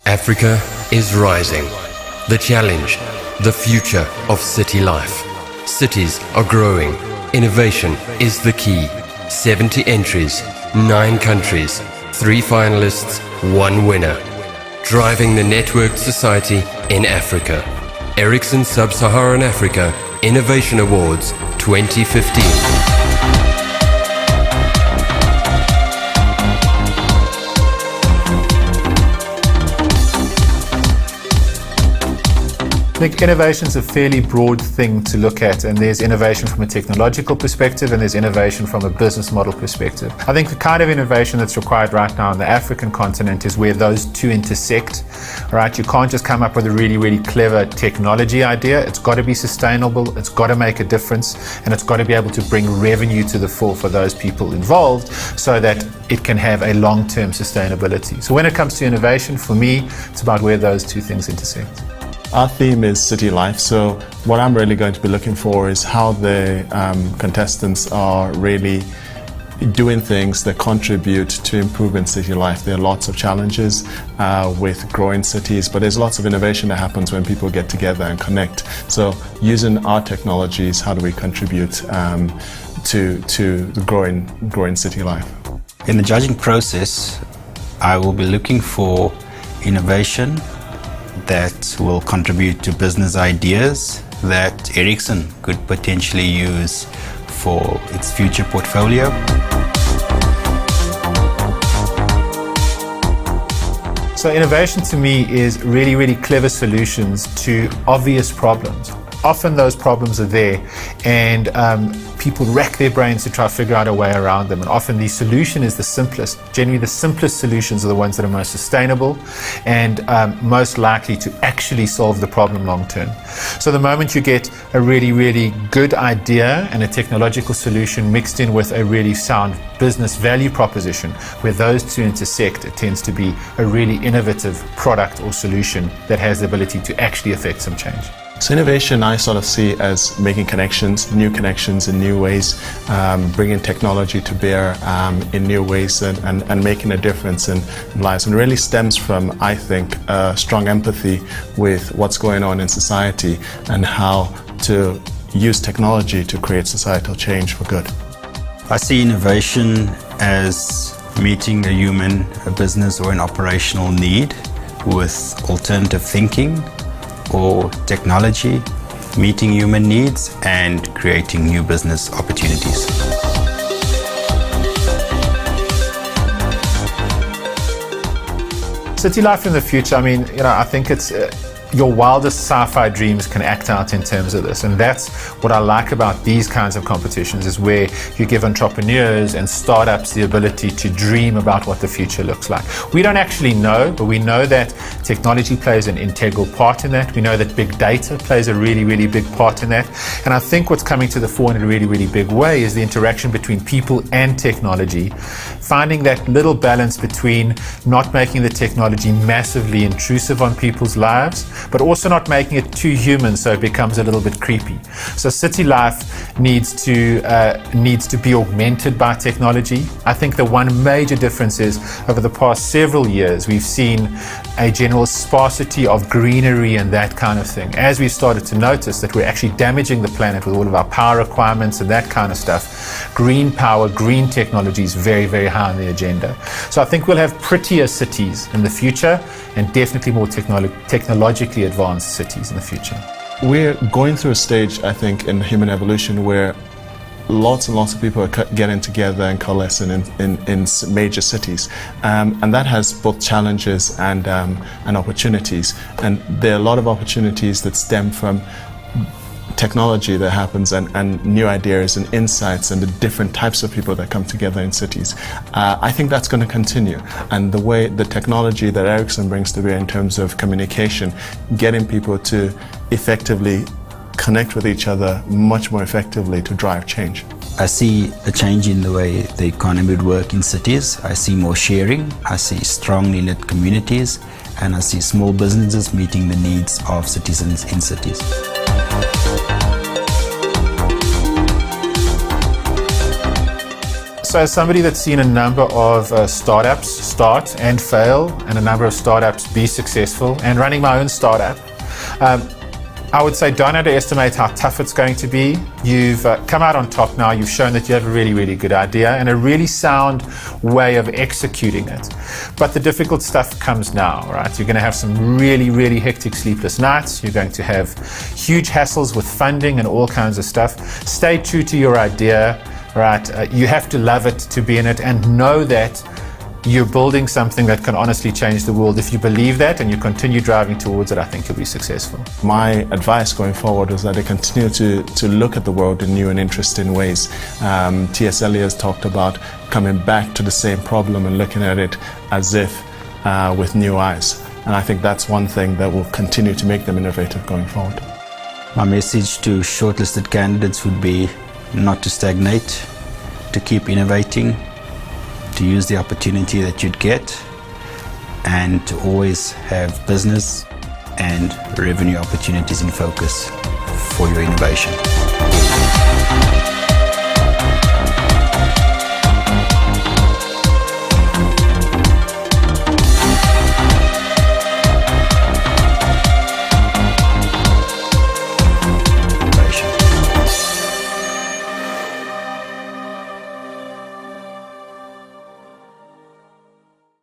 Africa is rising. The challenge, the future of city life. Cities are growing. Innovation is the key. 70 entries, 9 countries, 3 finalists, 1 winner. Driving the networked society in Africa. Ericsson Sub-Saharan Africa Innovation Awards 2015. I think innovation is a fairly broad thing to look at, and there's innovation from a technological perspective and there's innovation from a business model perspective. I think the kind of innovation that's required right now on the African continent is where those two intersect. Right? You can't just come up with a really clever technology idea. It's got to be sustainable, it's got to make a difference, and it's got to be able to bring revenue to the fore for those people involved so that it can have a long-term sustainability. So when it comes to innovation, for me, it's about where those two things intersect. Our theme is city life, so what I'm really going to be looking for is how the contestants are really doing things that contribute to improving city life. There are lots of challenges with growing cities, but there's lots of innovation that happens when people get together and connect. So using our technologies, how do we contribute to the growing city life? In the judging process, I will be looking for innovation that will contribute to business ideas that Ericsson could potentially use for its future portfolio. So innovation to me is really clever solutions to obvious problems. Often those problems are there and people rack their brains to try to figure out a way around them, and often the solution is the simplest. Generally the simplest solutions are the ones that are most sustainable and most likely to actually solve the problem long term. So the moment you get a really good idea and a technological solution mixed in with a really sound business value proposition, where those two intersect, it tends to be a really innovative product or solution that has the ability to actually affect some change. So innovation I sort of see as making connections in new ways, bringing technology to bear in new ways and making a difference in lives, and really stems from, I think, strong empathy with what's going on in society and how to use technology to create societal change for good. I see innovation as meeting a human, a business or an operational need with alternative thinking or technology, meeting human needs and creating new business opportunities. City life in the future, I mean, I think it's your wildest sci-fi dreams can act out in terms of this, and that's what I like about these kinds of competitions, is where you give entrepreneurs and startups the ability to dream about what the future looks like. We don't actually know, but we know that technology plays an integral part in that. We know that big data plays a really big part in that, and I think what's coming to the fore in a really big way is the interaction between people and technology, finding that little balance between not making the technology massively intrusive on people's lives, but also not making it too human so it becomes a little bit creepy. So city life needs to be augmented by technology. I think the one major difference is over the past several years we've seen a general sparsity of greenery and that kind of thing. As we've started to notice that we're actually damaging the planet with all of our power requirements and that kind of stuff, green power, green technology is very high on the agenda. So I think we'll have prettier cities in the future and definitely more technologically advanced cities in the future. We're going through a stage, I think, in human evolution where lots and lots of people are getting together and coalescing in major cities, and that has both challenges and opportunities. And there are a lot of opportunities that stem from technology that happens and new ideas and insights and the different types of people that come together in cities. I think that's going to continue, and the way the technology that Ericsson brings to bear in terms of communication, getting people to effectively connect with each other much more effectively to drive change. I see a change in the way the economy would work in cities. I see more sharing, I see strongly knit communities, and I see small businesses meeting the needs of citizens in cities. So as somebody that's seen a number of startups start and fail, and a number of startups be successful, and running my own startup, I would say don't underestimate how tough it's going to be. You've come out on top now. You've shown that you have a really, really good idea and a really sound way of executing it. But the difficult stuff comes now, right? You're going to have some really, really hectic sleepless nights. You're going to have huge hassles with funding and all kinds of stuff. Stay true to your idea, right? You have to love it to be in it, and know that you're building something that can honestly change the world. If you believe that and you continue driving towards it, I think you'll be successful. My advice going forward is that they continue to look at the world in new and interesting ways. T.S. Eliot has talked about coming back to the same problem and looking at it as if with new eyes. And I think that's one thing that will continue to make them innovative going forward. My message to shortlisted candidates would be not to stagnate, to keep innovating, to use the opportunity that you'd get, and to always have business and revenue opportunities in focus for your innovation.